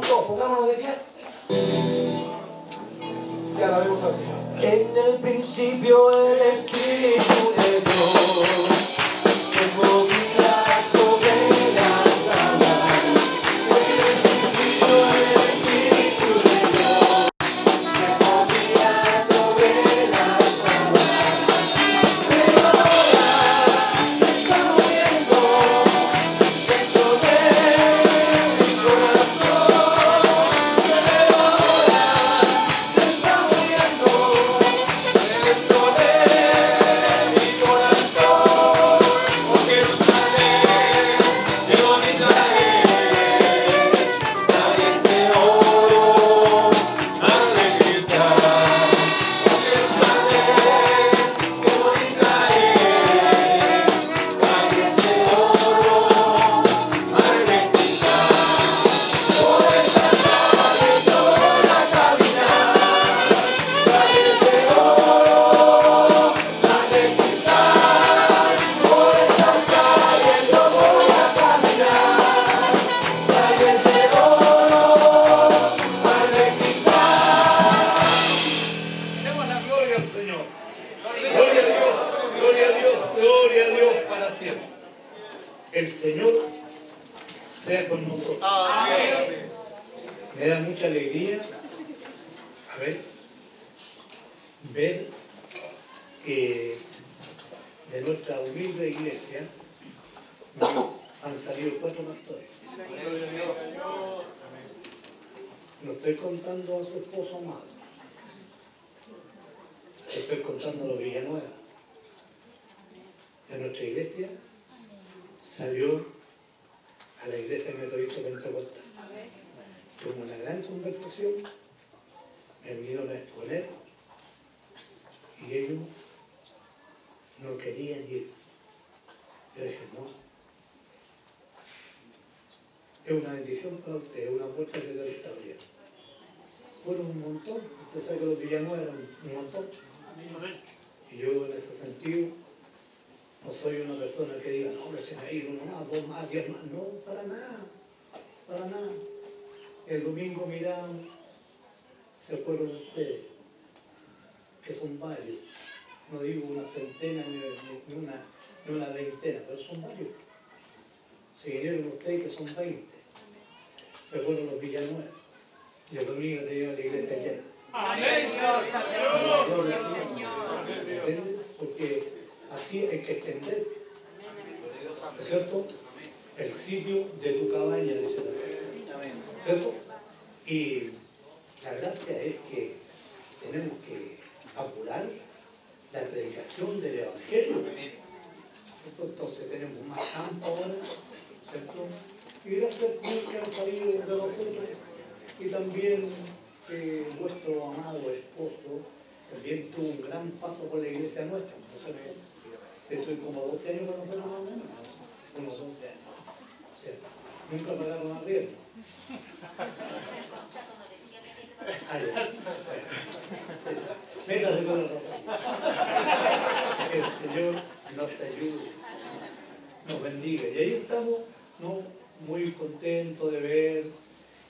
cantemos todos, pongámonos de pies. Y alabemos al Señor. En el principio el Espíritu de Dios se movía sobre las aguas. En el principio el Espíritu de Dios se movía sobre las aguas. Pero ahora se está moviendo dentro de mi corazón. Pero ahora se está moviendo dentro de mi corazón. Oh Jerusalén, qué bonita eres, calles de oro, mar de cristal. Oh Jerusalén, qué bonita eres, calles de oro, mar de cristal. Por esas calles yo voy a caminar, calles de oro, mar de cristal. Por esas calles yo voy a caminar, calles de oro, mar de cristal. Demos la gloria al Señor. Gloria a Dios, gloria a Dios, gloria a Dios para siempre. El Señor sea con nosotros. Me da mucha alegría ver que de nuestra humilde iglesia han salido 4 pastores. No estoy contando a su esposo amado, estoy contando a los Villanueva. De nuestra iglesia salió a la iglesia metodista pentecostal. Tuvo una gran conversación, me vinieron a exponer y ellos no querían ir. Yo dije, no, es una bendición para usted, es una puerta que Dios está abriendo. Fueron un montón, usted sabe que los Villanueva eran un montón. Y yo en ese sentido no soy una persona que diga, no, que se me ha ido uno más, 2 más, 10 más. No, para nada, para nada. El domingo miramos, se fueron ustedes, que son varios. No digo una centena ni una veintena, pero son varios. Se vinieron ustedes que son 20. Se fueron los Villanueva. Y el domingo te lleva a la iglesia llena. Amén, ¿Entiendes? Porque así hay que extender, ¿no es cierto? El sitio de tu cabaña, dice la Biblia, ¿cierto? Y la gracia es que tenemos que apurar la predicación del Evangelio. Entonces tenemos más campo ahora, ¿cierto? Y gracias al Señor que han salido de nosotros. Y también vuestro amado esposo también tuvo un gran paso por la iglesia nuestra, ¿no es cierto? Estoy como 12 años con nosotros más o menos, unos 11 años. O sea, nunca pagaron arriendo. Métase con la ropa. El Señor nos ayude, nos bendiga. Y ahí estamos, ¿no? Muy contentos de ver.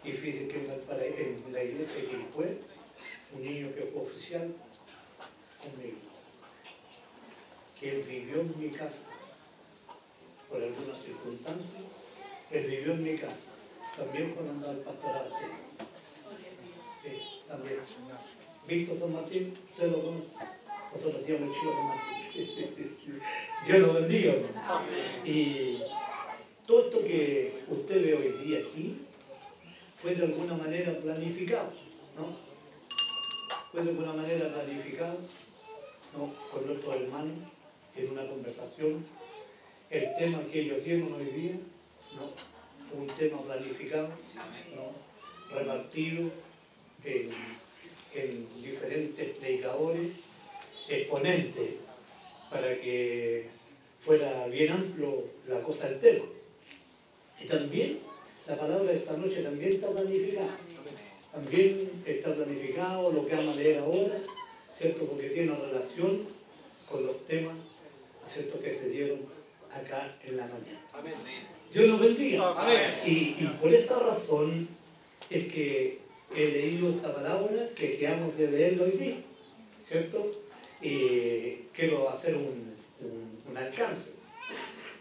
Y fíjense que en la iglesia que fue, un niño que fue oficial conmigo, que él vivió en mi casa, por algunas circunstancias, él vivió en mi casa, también cuando andaba el pastorado. Sí, también. Víctor San Martín, usted lo conoce, nosotros hacíamos el chico San Martín. Dios lo bendiga. Y todo esto que usted ve hoy día aquí, fue de alguna manera planificado, ¿no? Fue de alguna manera planificado, ¿no? Con nuestros hermanos en una conversación. El tema que ellos dieron hoy día, ¿no? Fue un tema planificado, ¿no? Repartido en diferentes predicadores, exponentes, para que fuera bien amplio la cosa del tema. Y también la palabra de esta noche también está planificada. También está planificado lo que vamos a leer ahora, ¿cierto? Porque tiene relación con los temas, ¿cierto? Que se dieron acá en la mañana. Dios nos bendiga. Y por esa razón es que he leído esta palabra que quedamos de leerlo hoy día, ¿cierto? Y quiero hacer un alcance.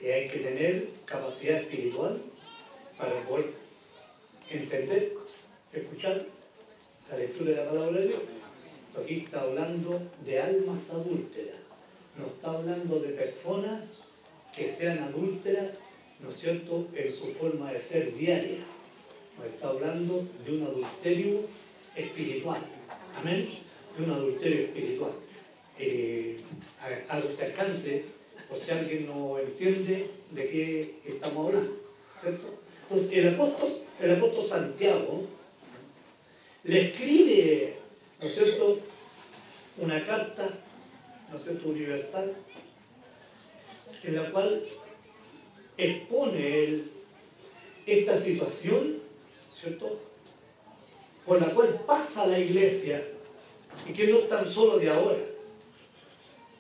Y hay que tener capacidad espiritual para poder entender, escuchar la lectura de la palabra de Dios. Aquí está hablando de almas adúlteras, no está hablando de personas que sean adúlteras, ¿no es cierto?, en su forma de ser diaria. Nos está hablando de un adulterio espiritual. Amén. De un adulterio espiritual. Hago este alcance, por si alguien no entiende de qué estamos hablando, ¿cierto? Entonces, el apóstol Santiago le escribe, ¿no es cierto?, una carta, ¿no es cierto?, universal, en la cual expone él esta situación, ¿cierto?, por la cual pasa la iglesia, y que no es tan solo de ahora,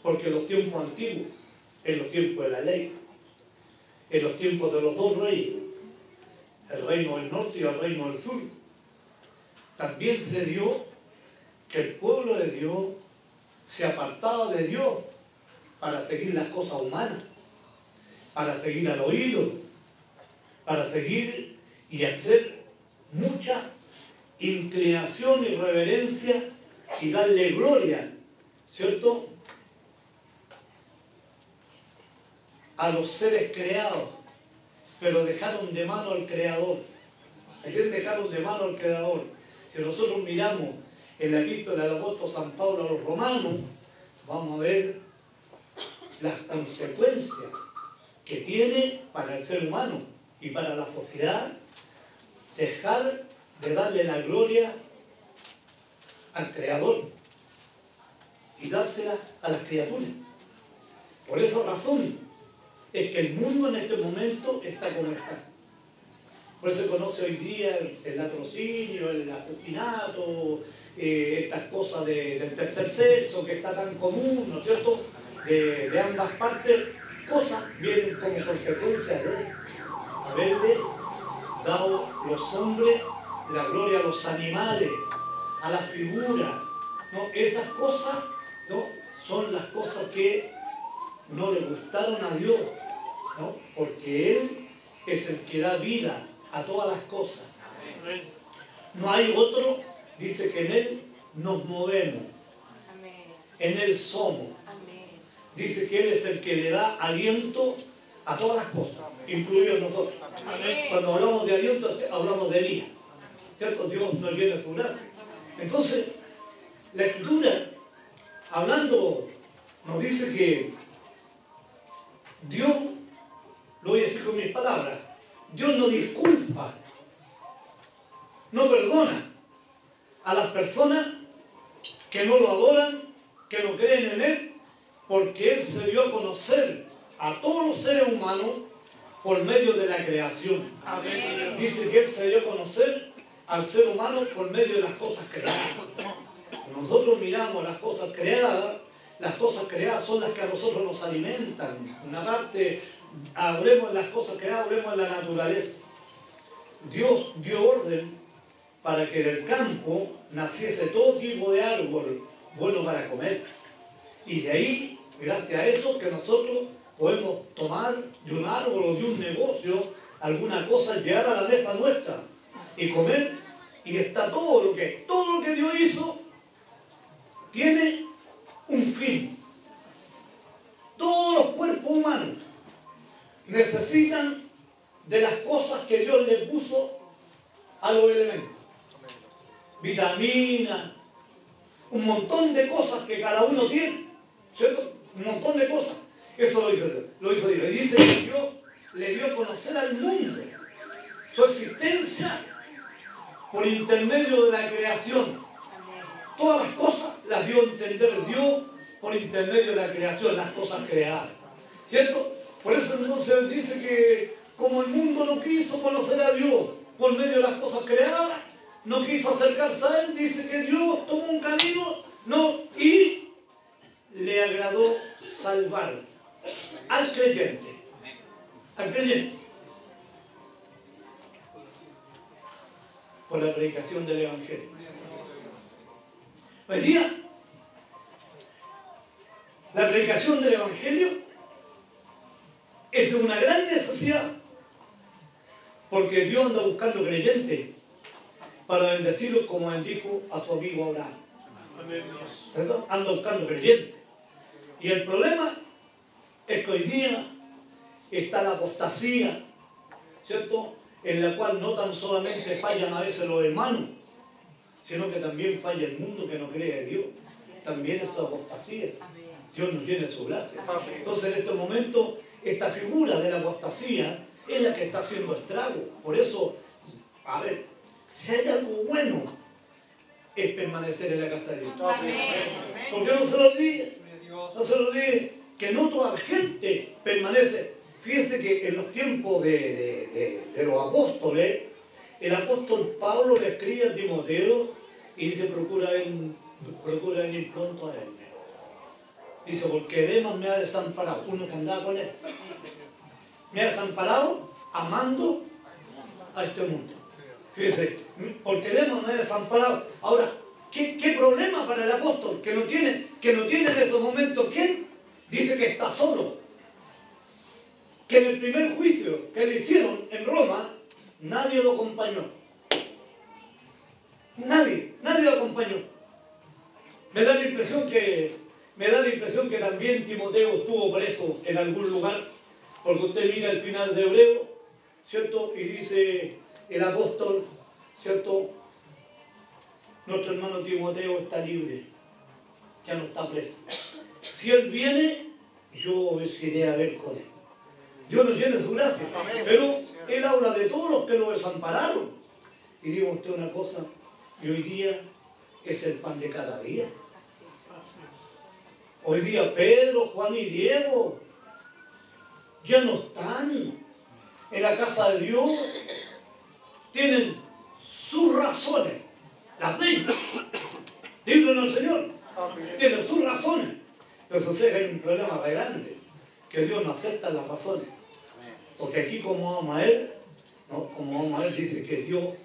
porque en los tiempos antiguos, en los tiempos de la ley, en los tiempos de los dos reinos, el reino del norte y el reino del sur, también se dio que el pueblo de Dios se apartaba de Dios para seguir las cosas humanas, para seguir al oído, para seguir y hacer mucha inclinación y reverencia y darle gloria, ¿cierto?, a los seres creados, pero dejaron de mano al Creador. ¿A quién dejaron de mano al Creador? Si nosotros miramos en la epístola del apóstol San Pablo a los romanos, vamos a ver las consecuencias que tiene para el ser humano y para la sociedad dejar de darle la gloria al Creador y dársela a las criaturas. Por esa razón es que el mundo en este momento está como está. Por eso se conoce hoy día el latrocinio, el asesinato, estas cosas del tercer sexo que está tan común, ¿no es cierto?, de ambas partes. Cosas vienen como consecuencia de haberle dado los hombres la gloria a los animales, a las figuras, ¿no? Esas cosas, ¿no?, son las cosas que no le gustaron a Dios, ¿no?, porque Él es el que da vida a todas las cosas. No hay otro, dice que en Él nos movemos, en Él somos. Dice que Él es el que le da aliento a todas las cosas, incluidos nosotros. Cuando hablamos de aliento, hablamos de vida, ¿cierto? Dios nos viene a su brazo. Entonces, la Escritura, hablando, nos dice que Dios, lo voy a decir con mis palabras, Dios no disculpa, no perdona a las personas que no lo adoran, que no creen en Él, porque Él se dio a conocer a todos los seres humanos por medio de la creación. Amén. Dice que Él se dio a conocer al ser humano por medio de las cosas creadas. Nosotros miramos las cosas creadas son las que a nosotros nos alimentan. Una parte, hablemos en las cosas creadas, hablemos en la naturaleza. Dios dio orden para que del campo naciese todo tipo de árbol bueno para comer. Y de ahí, gracias a eso, que nosotros podemos tomar de un árbol o de un negocio alguna cosa, llegar a la mesa nuestra y comer, y está todo lo que Dios hizo tiene un fin. Todos los cuerpos humanos necesitan de las cosas que Dios les puso a los elementos. Vitaminas, un montón de cosas que cada uno tiene, ¿cierto? Un montón de cosas. Eso lo hizo Dios. Y dice que Dios le dio a conocer al mundo su existencia por intermedio de la creación. Todas las cosas las dio a entender Dios por intermedio de la creación, las cosas creadas, ¿cierto? Por eso entonces Él dice que como el mundo no quiso conocer a Dios por medio de las cosas creadas, no quiso acercarse a Él, dice que Dios tomó un camino, ¿no?, y le agradó salvar al creyente. Al creyente. por la predicación del Evangelio. Hoy día, la predicación del Evangelio es de una gran necesidad, porque Dios anda buscando creyentes para bendecirlos como bendijo a su amigo Abraham. ¿Cierto? Anda buscando creyentes. Y el problema es que hoy día está la apostasía, ¿cierto? En la cual no tan solamente fallan a veces los hermanos, sino que también falla el mundo que no cree en Dios. También es apostasía. Dios nos llene su gracia. Entonces en estos momentos, esta figura de la apostasía es la que está haciendo estrago. Por eso, a ver, si hay algo bueno, es permanecer en la casa de Dios. Porque no se lo olvide, no se lo olvide, que no toda la gente permanece. Fíjese que en los tiempos de los apóstoles, el apóstol Pablo le escribe a Timoteo y dice, procura venir pronto a él. Dice, porque Demas me ha desamparado, uno que andaba con él. Me ha desamparado amando a este mundo. Fíjese, porque Demas me ha desamparado. Ahora, ¿qué problema para el apóstol? Que no tiene en esos momentos, ¿quién? Dice que está solo. Que en el primer juicio que le hicieron en Roma, nadie lo acompañó. Nadie lo acompañó. Me da la impresión que también Timoteo estuvo preso en algún lugar, porque usted mira el final de Hebreo, ¿cierto? Y dice el apóstol, ¿cierto? Nuestro hermano Timoteo está libre, ya no está preso. Si él viene, yo iré a ver con él. Dios nos llene su gracia. Pero él habla de todos los que lo desampararon. Y digo usted una cosa, y hoy día es el pan de cada día. Hoy día Pedro, Juan y Diego ya no están en la casa de Dios. Tienen sus razones, las de ellos. Díganlo al Señor. Tienen sus razones. Entonces hay un problema muy grande, que Dios no acepta las razones. Porque aquí como vamos a ver, ¿no? Como vamos a ver, dice que Dios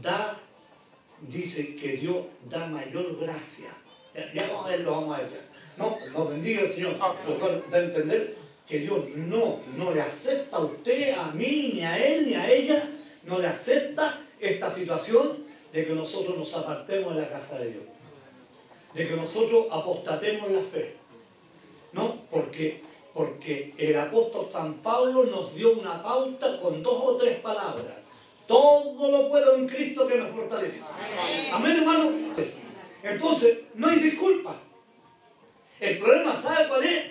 da mayor gracia. Ya vamos a ver, lo vamos a ver ya. No, nos bendiga el Señor. Nos da a entender que Dios no le acepta a usted, a mí, ni a él, ni a ella, no le acepta esta situación de que nosotros nos apartemos de la casa de Dios. De que nosotros apostatemos la fe. ¿No? Porque el apóstol San Pablo nos dio una pauta con 2 o 3 palabras. Todo lo puedo en Cristo que me fortalece. Amén, hermano. Entonces, no hay disculpa. El problema, ¿sabe cuál es?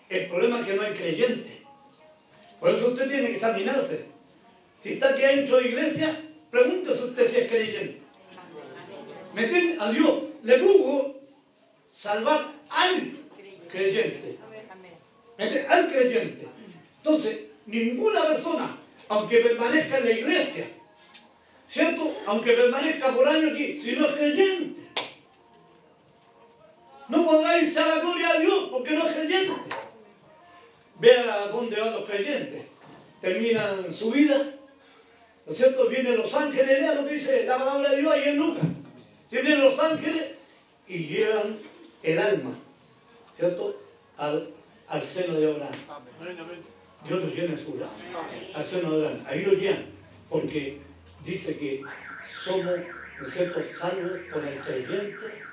El problema es que no hay creyente. Por eso usted tiene que examinarse. Si está aquí adentro de la iglesia, pregúntese usted si es creyente. ¿Me entiende? A Dios le pudo salvar al creyente. Al creyente. Entonces, ninguna persona, aunque permanezca en la iglesia, ¿cierto? Aunque permanezca por años aquí, si no es creyente, no podrá irse a la gloria de Dios porque no es creyente. Vea dónde van los creyentes. Terminan su vida, ¿no es cierto? Vienen los ángeles, lea lo que dice la palabra de Dios ahí en Lucas. Vienen los ángeles y llevan el alma, ¿cierto? Al seno de Abraham. Dios nos llena su gracia. Al seno de Abraham. Ahí lo llevan, porque dice que somos, ¿no es cierto?, salvos con el creyente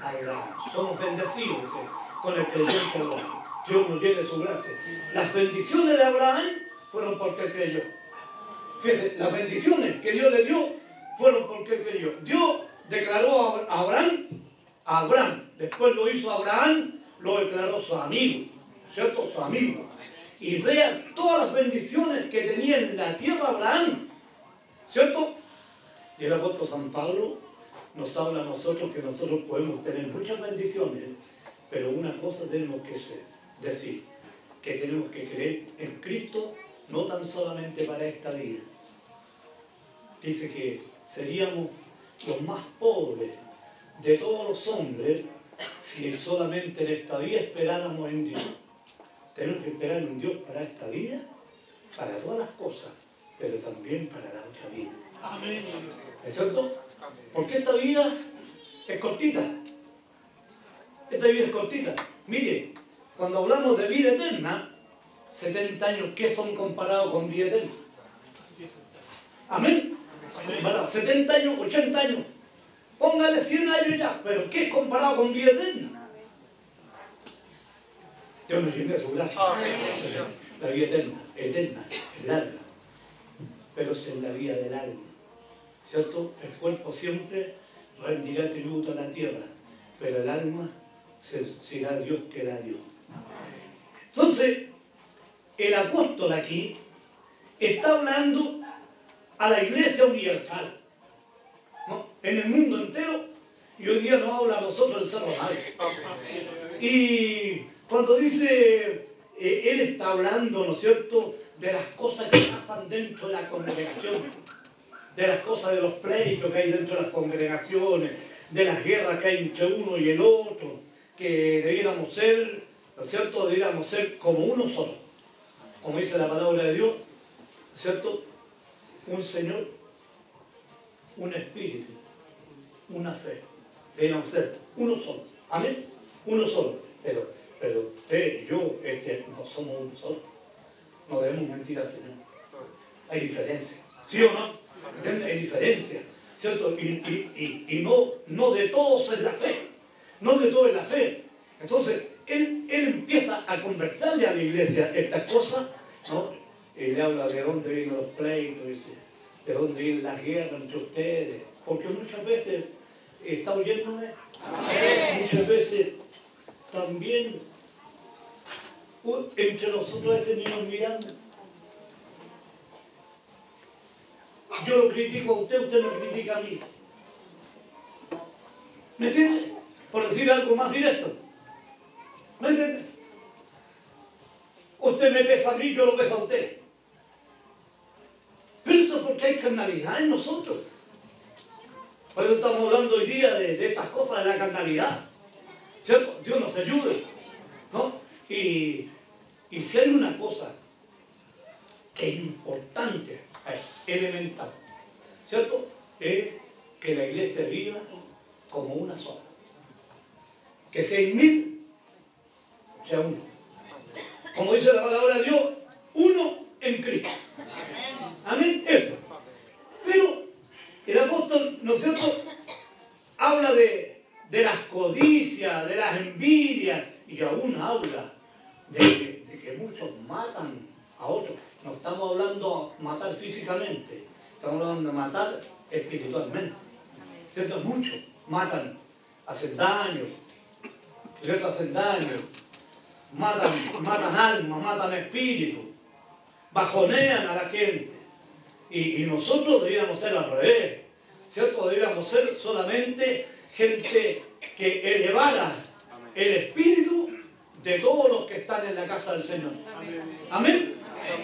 Abraham. Somos bendecidos, dice, con el creyente Abraham. Dios nos llene su gracia. Las bendiciones de Abraham fueron porque él creyó. Fíjense, las bendiciones que Dios le dio fueron porque él creyó. Dios declaró a Abraham, después lo hizo Abraham, lo declaró su amigo, ¿cierto? Su amigo. Y vea todas las bendiciones que tenía en la tierra Abraham, ¿cierto? Y el apóstol San Pablo nos habla a nosotros que nosotros podemos tener muchas bendiciones, pero una cosa tenemos que decir, que tenemos que creer en Cristo, no tan solamente para esta vida. Dice que seríamos los más pobres de todos los hombres si solamente en esta vida esperáramos en Dios. Tenemos que esperar en Dios para esta vida, para todas las cosas, pero también para la otra vida. ¿Es cierto? Porque esta vida es cortita. Esta vida es cortita. Mire, cuando hablamos de vida eterna, 70 años, ¿qué son comparados con vida eterna? Amén. Bueno, 70 años, 80 años. Póngale 100 años ya, pero ¿qué es comparado con vida eterna? Dios nos llene a su gracia. La vida eterna, eterna, es larga, pero es en la vida del alma. ¿Cierto? El cuerpo siempre rendirá tributo a la tierra, pero el alma será Dios que da Dios. Entonces, el apóstol aquí está hablando a la iglesia universal, ¿no? En el mundo entero, y hoy día nos habla a nosotros el Cerro Madre. Y cuando dice, él está hablando, ¿no es cierto?, de las cosas que pasan dentro de la congregación, de las cosas de los pleitos que hay dentro de las congregaciones, de las guerras que hay entre uno y el otro, que debiéramos ser, ¿no es cierto?, debiéramos ser como uno solo, como dice la palabra de Dios, ¿no es cierto?, un Señor, un Espíritu, una fe, debiéramos ser uno solo, amén, uno solo, pero usted, yo, no somos uno solo. No debemos mentir al Señor. Hay diferencia. ¿Sí o no? ¿Entiendes? Hay diferencia. ¿Cierto? Y no de todos es la fe. No de todos es la fe. Entonces, él empieza a conversarle a la iglesia estas cosas, ¿no? Y le habla de dónde vienen los pleitos, de dónde vienen las guerras entre ustedes. Porque muchas veces, ¿está oyéndome? Muchas veces también entre nosotros ese niño mirando. Yo lo critico a usted, usted me critica a mí. ¿Me entiende? Por decir algo más directo. ¿Me entiende? Usted me pesa a mí, yo lo peso a usted. Pero esto es porque hay carnalidad en nosotros. Por eso estamos hablando hoy día de estas cosas de la carnalidad. ¿Cierto? Dios nos ayude, ¿no? Y si hay una cosa que es importante, elemental, ¿cierto? Es que la iglesia viva como una sola. Que 6.000 sea uno. Como dice la palabra de Dios, uno en Cristo. Amén. Eso. Pero el apóstol, ¿no es cierto?, habla de las codicias, de las envidias, y aún habla de que muchos matan a otros. No estamos hablando de matar físicamente, estamos hablando de matar espiritualmente. ¿Cierto? Muchos matan, hacen daño, ¿cierto? Hacen daño, matan alma, matan espíritu, bajonean a la gente. Y nosotros deberíamos ser al revés, ¿cierto? Deberíamos ser solamente gente que elevara el espíritu de todos los que están en la casa del Señor. Amén.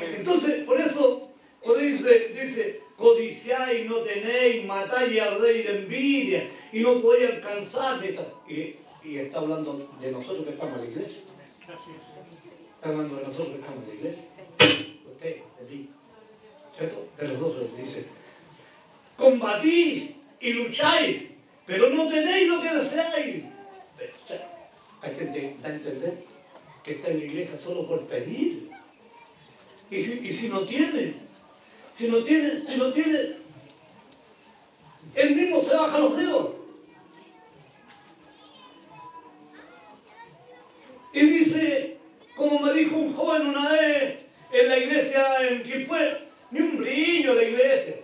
Entonces, por eso, cuando dice, codiciáis, no tenéis, matáis y ardéis de envidia, y no podéis alcanzar. Y está hablando de nosotros que estamos en la iglesia. Está hablando de nosotros que estamos en la iglesia. Usted, de mí. ¿Cierto? De los otros dice, combatís y lucháis, pero no tenéis lo que deseáis. Hay gente que da a entender que está en la iglesia solo por pedir. Y si no tiene, él mismo se baja los dedos. Y dice, como me dijo un joven una vez en la iglesia en Quilpué, ni un brillo la iglesia.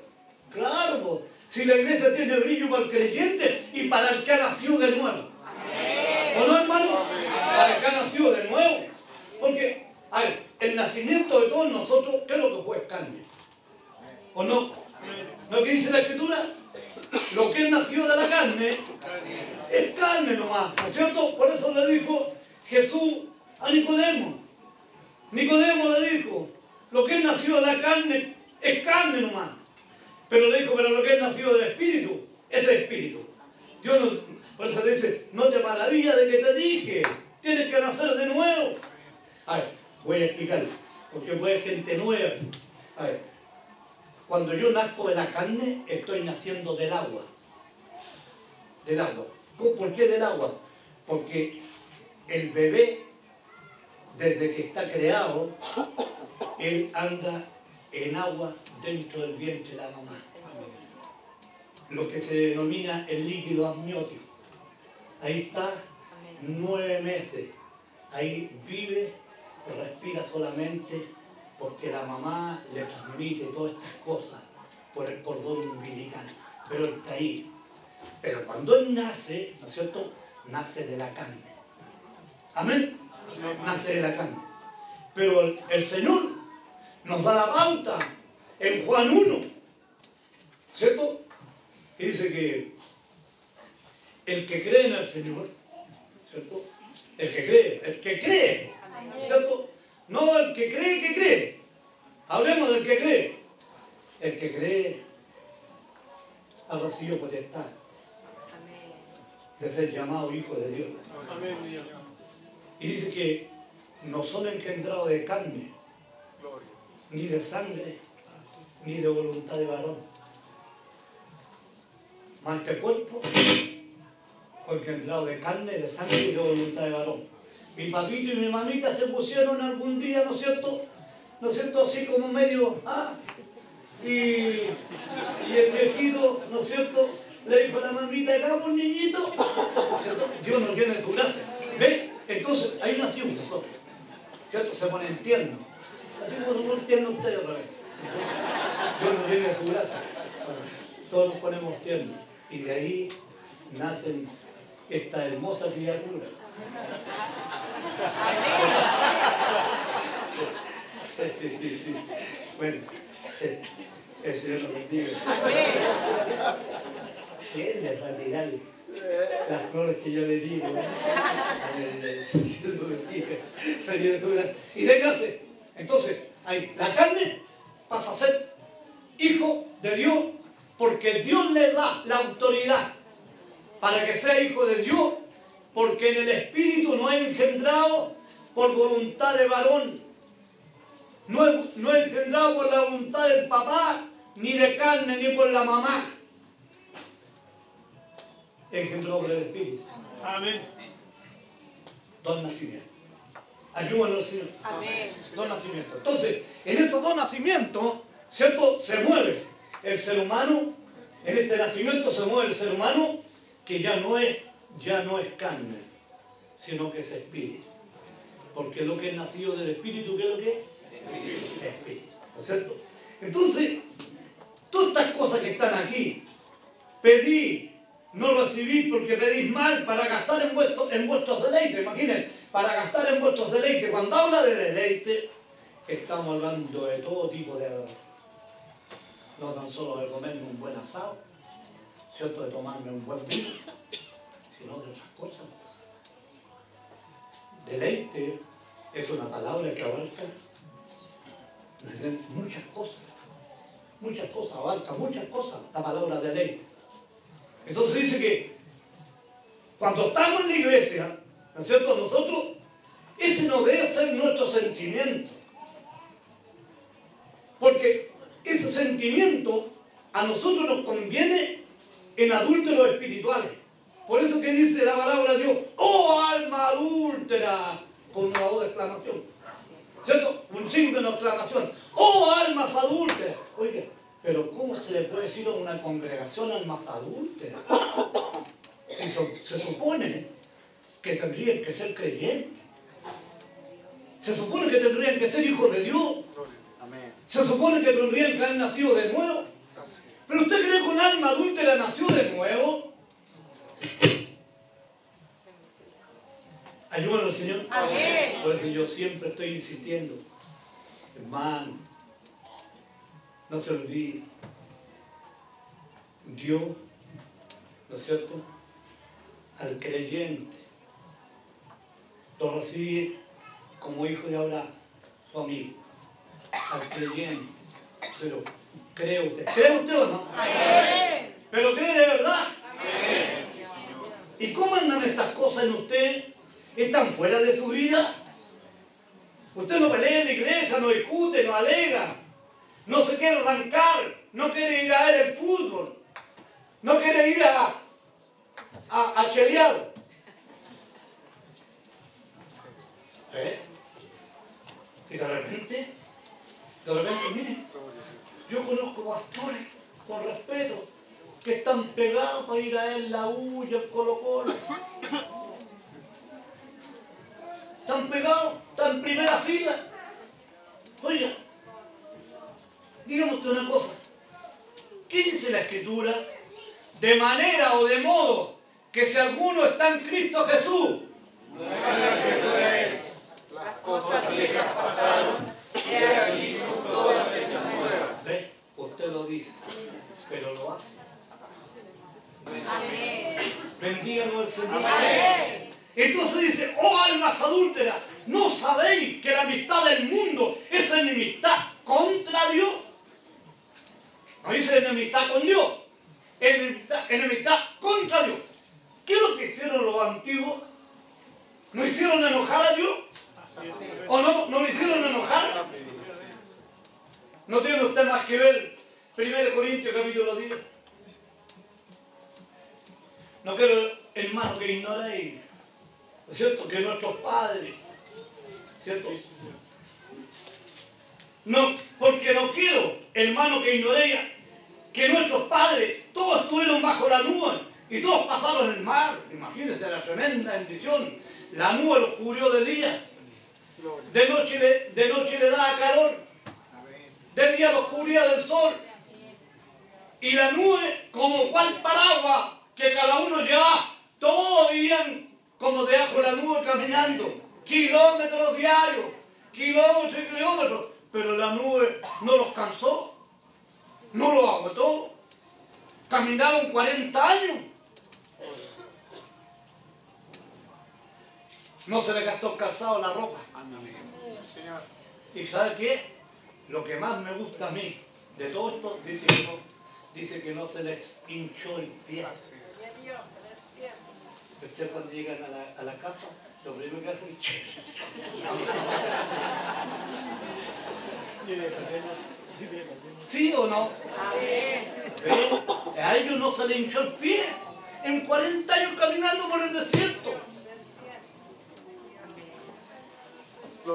Claro, pues, si la iglesia tiene brillo para el creyente y para el que ha nacido de nuevo. ¿O no, hermano? Para el que ha nacido de nuevo. Porque, a ver, el nacimiento de todos nosotros, ¿qué es lo que fue? Carne. ¿O no? ¿No que dice la Escritura? Lo que es nacido de la carne es carne nomás, ¿no es cierto? Por eso le dijo Jesús a Nicodemo. Nicodemo le dijo, lo que es nacido de la carne es carne nomás. Pero le dijo, pero lo que es nacido del Espíritu es Espíritu. Dios nos, por eso dice, no te maravillas de que te dije, tienes que nacer de nuevo. A ver, voy a explicar, porque puede gente nueva. A ver, cuando yo nazco de la carne, estoy naciendo del agua. Del agua. ¿Por qué del agua? Porque el bebé, desde que está creado, él anda en agua dentro del vientre de la mamá. Lo que se denomina el líquido amniótico. Ahí está 9 meses. Ahí vive, respira solamente porque la mamá le transmite todas estas cosas por el cordón umbilical. Pero él está ahí. Pero cuando él nace, ¿no es cierto? Nace de la carne. Amén. Nace de la carne. Pero el Señor nos da la pauta en Juan 1, ¿cierto? Y dice que el que cree en el Señor, ¿cierto? El que cree, ¿cierto? No el que cree. Hablemos del que cree. El que cree ha recibido potestad de ser llamado hijo de Dios. Y dice que no son engendrados de carne, ni de sangre, ni de voluntad de varón. Mas este cuerpo fue engendrado de carne, de sangre y de voluntad de varón. Mi papito y mi mamita se pusieron algún día, ¿no es cierto? ¿No es cierto? Así como medio, y el viejito, ¿no es cierto? Le dijo a la mamita, hagamos un niñito, ¿cierto? Dios nos llena de su gracia. ¿Ve? Entonces, ahí nacimos nosotros, ¿cierto? Se ponen tiernos. Así como se ponen tiernos ustedes otra vez. Dios nos llena de su gracia. Bueno, todos nos ponemos tiernos. Y de ahí nacen esta hermosa criatura. Sí. Bueno, el Señor nos bendiga. Él les va a tirar las flores que yo le digo. Y de clase. Entonces, la carne pasa a ser hijo de Dios porque Dios le da la autoridad para que sea hijo de Dios, porque en el Espíritu no es engendrado por voluntad de varón, no es engendrado por la voluntad del papá, ni de carne, ni por la mamá. Engendrado por el Espíritu. Amén. Dos nacimientos. Ayúdanos, Señor. Amén. Dos nacimientos. Entonces, en estos dos nacimientos, ¿cierto? Se mueve el ser humano. En este nacimiento se mueve el ser humano que ya no es carne, sino que es espíritu. Porque lo que es nacido del Espíritu, ¿qué es lo que es? Espíritu. ¿No es cierto? Entonces, todas estas cosas que están aquí, pedí, no recibí porque pedís mal para gastar en vuestros deleites. Imaginen, para gastar en vuestros deleites. Cuando habla de deleite, estamos hablando de todo tipo de adoración. No tan solo de comerme un buen asado, ¿cierto? De tomarme un buen vino, sino de otras cosas. Deleite es una palabra que abarca muchas cosas, abarca muchas cosas, la palabra deleite. Entonces dice que cuando estamos en la iglesia, ¿no es cierto? Nosotros, ese no debe ser nuestro sentimiento. Porque ese sentimiento a nosotros nos conviene en adúlteros espirituales. Por eso que dice la palabra de Dios, ¡oh alma adúltera! Con una voz de exclamación. ¿Cierto? Un signo de exclamación. ¡Oh almas adúlteras! Oiga, pero ¿cómo se le puede decir a una congregación almas adúlteras? Si se supone que tendrían que ser creyentes. Se supone que tendrían que ser hijos de Dios. Se supone que tendrían que haber nacido de nuevo. ¿Pero usted cree que un alma adúltera nació de nuevo? Ayúdanos, Señor. Amén. Por eso yo siempre estoy insistiendo. Hermano, no se olvide. Dios, ¿no es cierto? Al creyente lo recibe como hijo de Abraham, su amigo. Al creyente. Pero ¿cree usted o no? Amén. ¿Pero cree de verdad? Amén. ¿Y cómo andan estas cosas en usted? ¿Están fuera de su vida? Usted no pelea en la iglesia, no discute, no alega. no se quiere arrancar, no quiere ir a ver el fútbol, no quiere ir a chelear. Y de repente, miren, yo conozco pastores, con respeto, que están pegados para ir a ver la U y el Colo-Colo. Están pegados, están en primera fila. Oiga, dígame usted una cosa. ¿Qué dice la Escritura? De manera o de modo que si alguno está en Cristo Jesús, Nueva criatura es, las cosas viejas pasaron, y aquí son todas hechas nuevas. ¿ve? Usted lo dice, pero lo hace. Amén. Bendíganos el Señor. Amén. Entonces dice, oh almas adúlteras, ¿no sabéis que la amistad del mundo es enemistad contra Dios? No dice enemistad con Dios, enemistad contra Dios. ¿Qué es lo que hicieron los antiguos? ¿No hicieron enojar a Dios? ¿O no lo hicieron enojar? ¿No tiene usted más que ver 1 Corintios capítulo 10? No quiero, hermano, que ignoréis, ¿no es cierto?, que nuestros padres, ¿cierto? No, porque no quiero, hermano, que ignoréis que nuestros padres todos estuvieron bajo la nube y todos pasaron el mar. Imagínense la tremenda bendición. La nube los cubrió de día, de noche le daba calor, de día los cubría del sol, y la nube como cual paraguas que cada uno llevaba. Todos vivían como debajo de la nube caminando, kilómetros diarios, kilómetros y kilómetros, pero la nube no los cansó, no los agotó. Caminaron 40 años. No se le gastó calzado la ropa. ¿Y sabe qué? Lo que más me gusta a mí de todo esto, dice que no se les hinchó el pie. Ustedes cuando llegan a la casa, lo primero que hacen ¿sí o no? Pero a ellos no se les hinchó el pie en 40 años caminando por el desierto.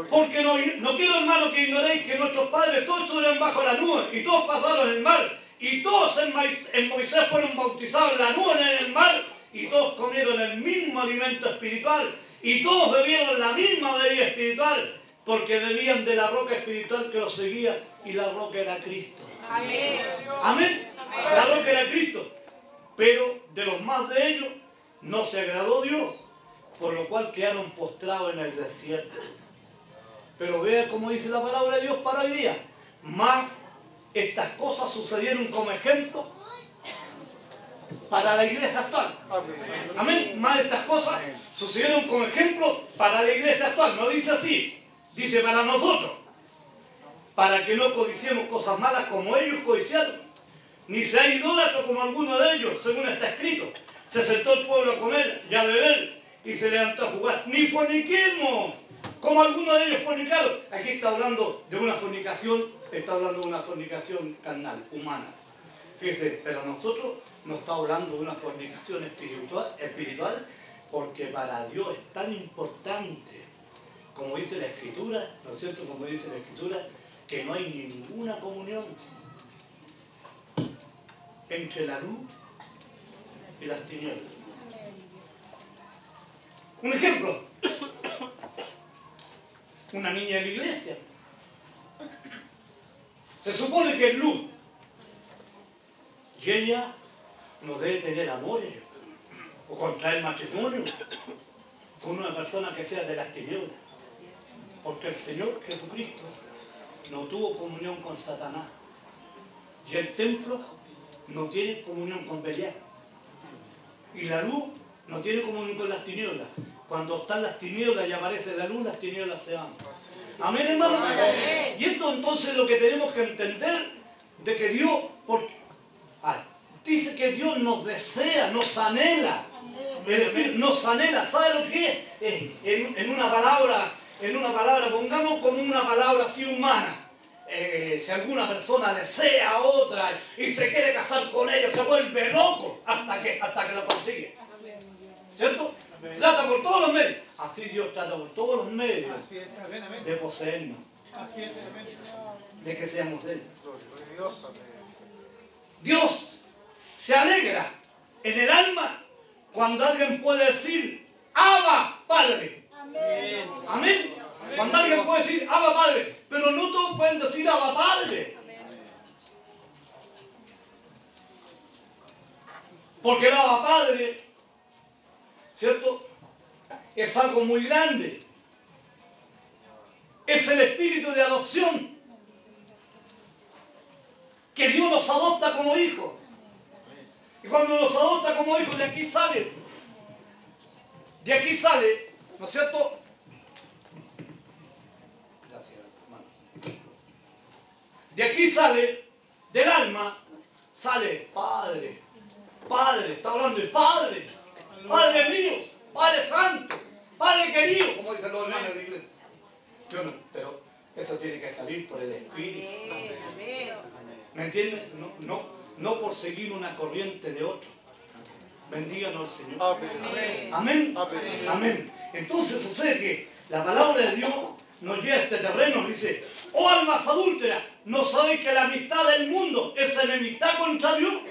Porque no quiero, hermano, que ignoréis que nuestros padres todos estuvieron bajo la nube y todos pasaron el mar y todos en Moisés fueron bautizados en la nube en el mar y todos comieron el mismo alimento espiritual y todos bebieron la misma bebida espiritual porque bebían de la roca espiritual que los seguía y la roca era Cristo. Amén. Amén. La roca era Cristo. Pero de los más de ellos no se agradó Dios, por lo cual quedaron postrados en el desierto. Pero vea cómo dice la palabra de Dios para hoy día. Más estas cosas sucedieron como ejemplo para la iglesia actual. Amén. Más estas cosas sucedieron como ejemplo para la iglesia actual. No dice así, dice para nosotros. Para que no codiciemos cosas malas como ellos codiciaron. Ni sea idólatra como alguno de ellos, según está escrito. Se sentó el pueblo a comer y a beber y se levantó a jugar. Ni forniquemos como algunos de ellos fornicaron. Aquí está hablando de una fornicación, carnal, humana. Fíjense, pero nosotros no está hablando de una fornicación espiritual, porque para Dios es tan importante, como dice la Escritura, ¿no es cierto? Como dice la Escritura, que no hay ninguna comunión entre la luz y las tinieblas. Un ejemplo. Una niña de la iglesia. Se supone que es luz. Y ella no debe tener amores o contraer matrimonio con una persona que sea de las tinieblas. Porque el Señor Jesucristo no tuvo comunión con Satanás. Y el templo no tiene comunión con Belial. Y la luz no tiene comunión con las tinieblas. Cuando están las tinieblas y aparece la luz, las tinieblas se van. Amén, hermano. Amén. Y esto entonces es lo que tenemos que entender, de que Dios, dice que Dios nos desea, nos anhela. El Espíritu nos anhela. ¿Sabe lo que es? En una palabra, pongamos como una palabra así humana. si alguna persona desea a otra y se quiere casar con ella, se vuelve loco hasta que lo consigue. ¿Cierto? Trata por todos los medios. Así Dios trata por todos los medios de poseernos, de que seamos de Él. Dios se alegra en el alma cuando alguien puede decir Abba, Padre. Amén. Amén. Cuando alguien puede decir Abba, Padre, pero no todos pueden decir Abba, Padre. Porque el Abba, Padre, ¿cierto?, es algo muy grande. Es el espíritu de adopción. Que Dios nos adopta como hijos. Y cuando nos adopta como hijos, de aquí sale, ¿no es cierto? Gracias, hermano. De aquí sale, del alma, sale Padre. Padre, está hablando de Padre. Padre mío, Padre Santo, Padre querido, como dicen los hermanos de la iglesia. Pero eso tiene que salir por el Espíritu. ¿Me entienden? No por seguir una corriente de otro. Bendíganos al Señor. Amén. Amén. Amén. Entonces sucede que la palabra de Dios nos lleva a este terreno. Dice, oh almas adúlteras, ¿no sabéis que la amistad del mundo es enemistad contra Dios?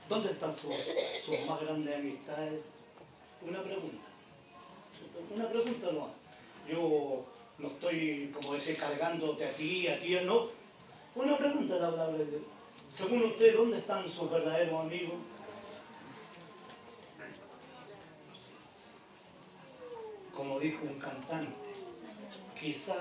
¿Dónde están sus más grandes amistades? Una pregunta. Una pregunta no. Yo no estoy, como decir, cargándote aquí, no. Una pregunta de la palabra de Dios. Según usted, ¿dónde están sus verdaderos amigos? Como dijo un cantante, quizá.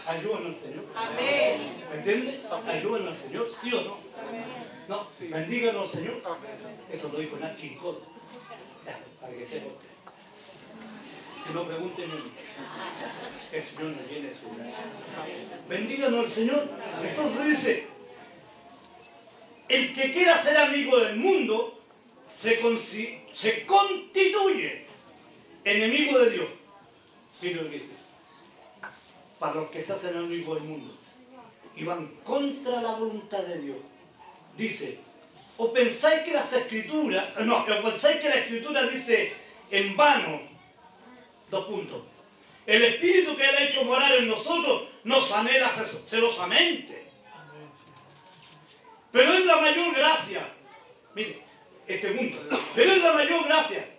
Ayúdanos al Señor. Amén. ¿Me entiende? Ayúdanos al Señor, ¿sí o no? No, bendíganos al Señor. Eso lo dijo Nat King Cole. Para que sepa usted. Si no, pregúntenme. El Señor nos llene de su gracia. Bendíganos al Señor. Entonces dice, el que quiera ser amigo del mundo se constituye enemigo de Dios. Mira lo que dice. Para los que se hacen amigos del mundo y van contra la voluntad de Dios. Dice, o pensáis que las escrituras, o pensáis que la escritura dice en vano, 2 puntos, el Espíritu que Él ha hecho morar en nosotros nos anhela celosamente. Pero es la mayor gracia, mire, este punto, pero es la mayor gracia.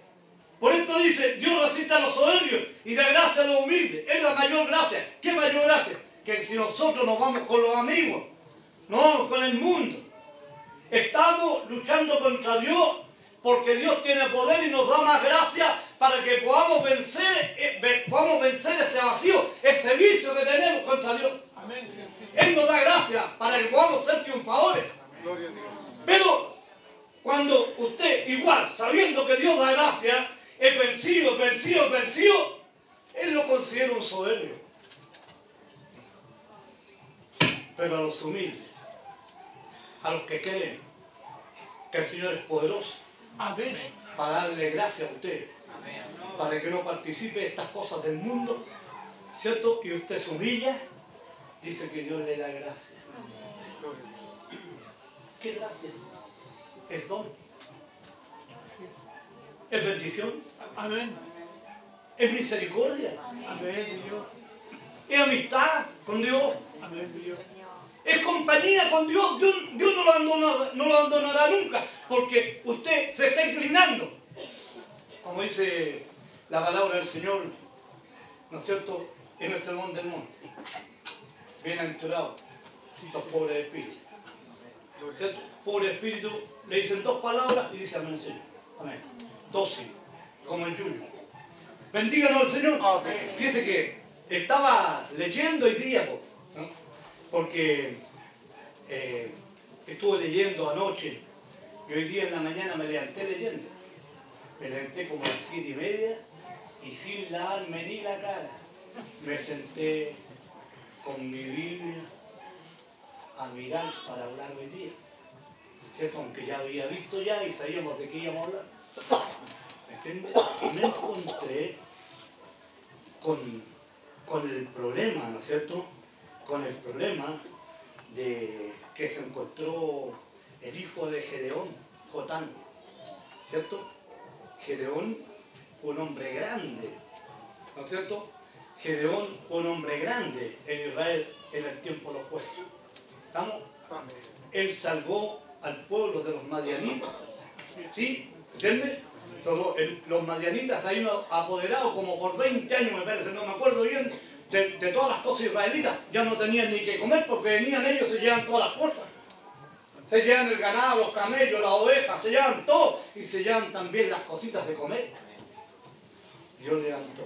Por esto dice, Dios resiste a los soberbios y da gracia a los humildes. Es la mayor gracia. ¿Qué mayor gracia? Que si nosotros nos vamos con los amigos, nos vamos con el mundo. Estamos luchando contra Dios porque Dios tiene poder y nos da más gracia para que podamos vencer ese vacío, ese vicio que tenemos contra Dios. Él nos da gracia para que podamos ser triunfadores. Pero cuando usted, igual, sabiendo que Dios da gracia, es vencido, Él lo considera un soberbio. Pero a los humildes, a los que creen que el Señor es poderoso, Amén. para darle gracias a usted, para que no participe de estas cosas del mundo, ¿cierto? Y usted se humilla, dice que Dios le da gracia. ¿Qué gracia? Es don. Es bendición. Amén. Es misericordia. Amén, Dios. Es amistad con Dios. Amén, Dios. Es compañía con Dios. Dios no lo abandonará nunca, porque usted se está inclinando. Como dice la palabra del Señor, ¿no es cierto?, en el sermón del monte. Bienaventurados los pobres de espíritu. ¿Cierto? Pobre espíritu, le dicen 2 palabras y dice amén, Señor. Amén. Dócil, como el Julio. Bendíganos al Señor. Amén. Fíjese que estaba leyendo hoy día, ¿no? Porque estuve leyendo anoche y hoy día en la mañana me levanté leyendo. Me levanté como a las 7:30 y sin lavarme ni la cara me senté con mi Biblia a mirar para hablar hoy día. ¿cierto? Aunque ya había visto ya y sabíamos de qué íbamos a hablar. ¿Me entiendes? Y me encontré con el problema, ¿no es cierto? Con el problema de que se encontró el hijo de Gedeón, Jotán, ¿cierto? Gedeón fue un hombre grande, ¿no es cierto? Gedeón fue un hombre grande en Israel en el tiempo de los jueces. ¿Estamos? Él salvó al pueblo de los madianitas. ¿Sí? ¿Entiendes? Los madianitas ahí apoderados como por 20 años, me parece, no me acuerdo bien, de todas las cosas israelitas. Ya no tenían ni que comer porque venían ellos, se llevan todas las cosas. Se llevan el ganado, los camellos, las ovejas, se llevan todo y se llevan también las cositas de comer. Dios levantó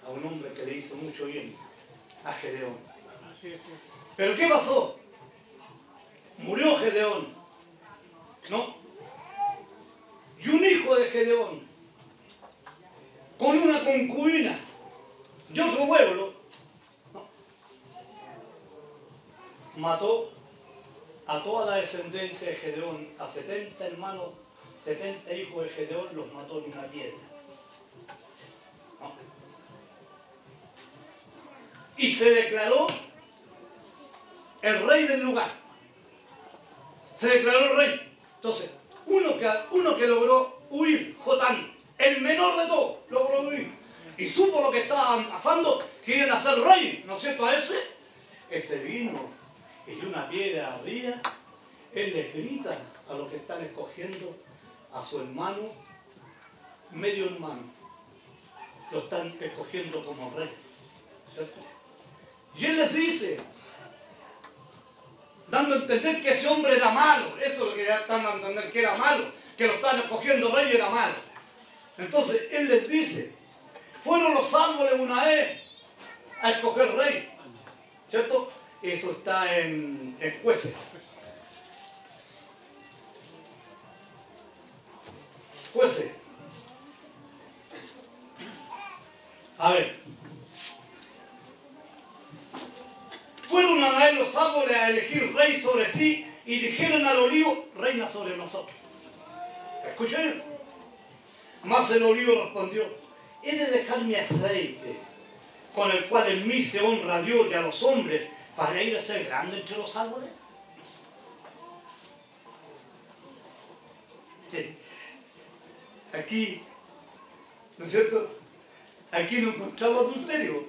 a un hombre que le hizo mucho bien, a Gedeón. ¿Pero qué pasó? Murió Gedeón, ¿no? Y un hijo de Gedeón, con una concubina de otro pueblo, ¿no? Mató a toda la descendencia de Gedeón, a 70 hermanos, 70 hijos de Gedeón, los mató en una piedra. ¿No? Y se declaró el rey del lugar. Se declaró el rey. Entonces, uno que logró huir, Jotán, el menor de todos, logró huir. Y supo lo que estaban pasando, que iban a ser rey, ¿no es cierto? A ese vino y de una piedra arriba, él les grita a los que están escogiendo a su hermano, medio hermano. Lo están escogiendo como rey, ¿cierto? Y él les dice, dando a entender que ese hombre era malo. Eso es lo que ya están dando a entender, que era malo, que lo están escogiendo rey y era malo. Entonces él les dice, fueron los árboles una vez a escoger rey, ¿cierto? Eso está en Jueces. Jueces. A ver. Fueron a ver los árboles a elegir rey sobre sí y dijeron al olivo, reina sobre nosotros. ¿Escucharon? Mas el olivo respondió, he de dejar mi aceite, con el cual en mí se honra a Dios y a los hombres, para ir a ser grande entre los árboles. Aquí, ¿no es cierto? Aquí no encontramos adulterio.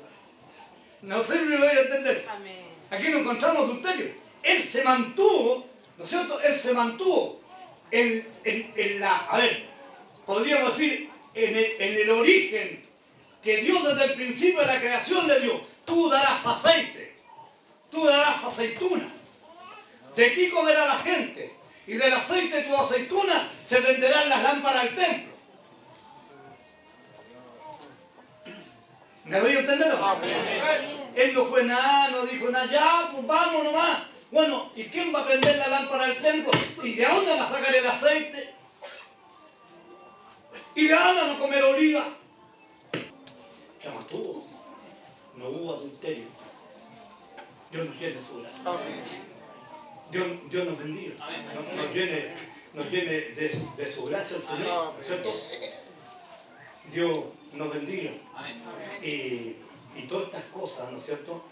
No sé si me voy a entender. Amén. Aquí no encontramos adulterio. Él se mantuvo, ¿no es cierto? Él se mantuvo en la, a ver, podríamos decir, en el origen que Dios desde el principio de la creación le dio. Tú darás aceite, tú darás aceituna. De ti comerá la gente, y del aceite de tu aceituna se prenderán las lámparas del templo. ¿Me doy a entender? Él no fue nada, no dijo nada, ya, pues vamos nomás. Bueno, ¿y quién va a prender la lámpara del templo? ¿Y de dónde va a sacar el aceite? ¿Y de dónde va a comer oliva? Se mantuvo. No hubo adulterio. Dios nos llene su gracia. Dios nos bendiga. Nos llene de su gracia el Señor, ¿no es cierto? Dios nos bendiga. Y todas estas cosas, ¿no es cierto?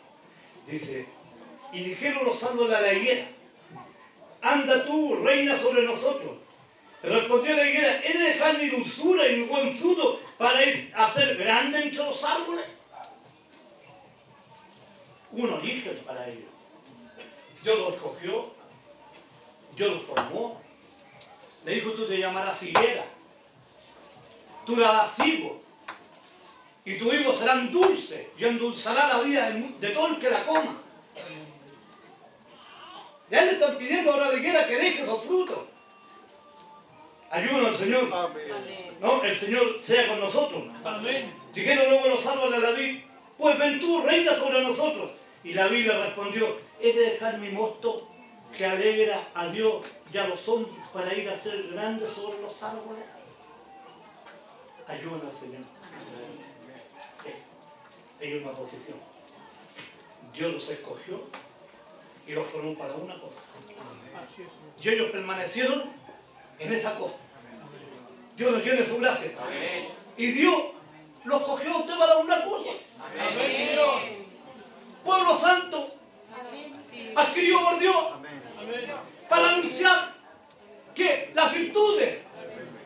Dice, y dijeron los árboles a la higuera, anda tú, reina sobre nosotros. Respondió la higuera, ¿he de dejar mi dulzura y mi buen fruto para hacer grande entre los árboles? Un origen para ellos. Dios lo escogió, Dios lo formó. Le dijo, tú te llamarás higuera, tú darás higo, y tus higos serán dulces, y endulzará la vida de todo el que la coma. Ya le están pidiendo ahora a la higuera que deje esos frutos. Ayúdanos al Señor. Amén. No, el Señor sea con nosotros. Amén. Dijeron luego los árboles a David, pues ven tú, reina sobre nosotros. Y David le respondió, he de dejar mi mosto que alegra a Dios y a los hombres para ir a ser grande sobre los árboles. Ayúdanos, Señor. Hay una posición. Dios los escogió y los formó para una cosa. Así es. Y ellos permanecieron en esa cosa. Dios les tiene su gracia. Y Dios los cogió a usted para una cosa. Pueblo santo, adquirido por Dios, para anunciar que las virtudes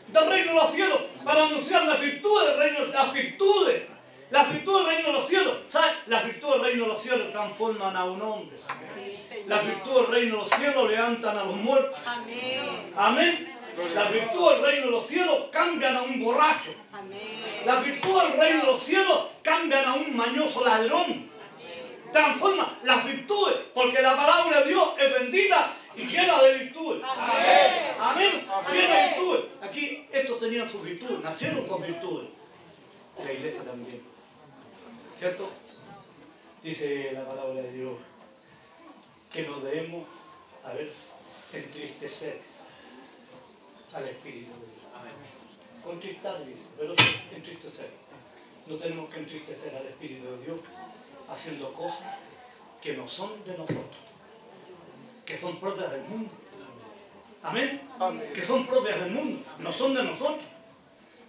del reino de los cielos, para anunciar las virtudes del reino, las virtudes del reino de los cielos. ¿Sabes? Las virtudes del reino de los cielos transforman a un hombre. Las virtudes del reino de los cielos levantan a los muertos. Amén. Las virtudes del reino de los cielos cambian a un borracho. Las virtudes del reino de los cielos cambian a un mañoso ladrón. Transforma las virtudes, porque la palabra de Dios es bendita y llena de virtudes. Amén. Llena de virtudes. Aquí estos tenían sus virtudes, nacieron con virtudes. La iglesia también. ¿Cierto? Dice la palabra de Dios que nos debemos, entristecer al Espíritu de Dios. Contristar, dice, pero entristecer. No tenemos que entristecer al Espíritu de Dios haciendo cosas que no son de nosotros, que son propias del mundo. Amén. Que son propias del mundo, no son de nosotros.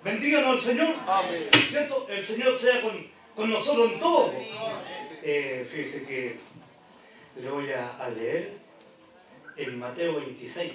Bendíganos el Señor. Amén. ¿Cierto? El Señor sea con nosotros en todo. Fíjese que le voy a leer en Mateo 26.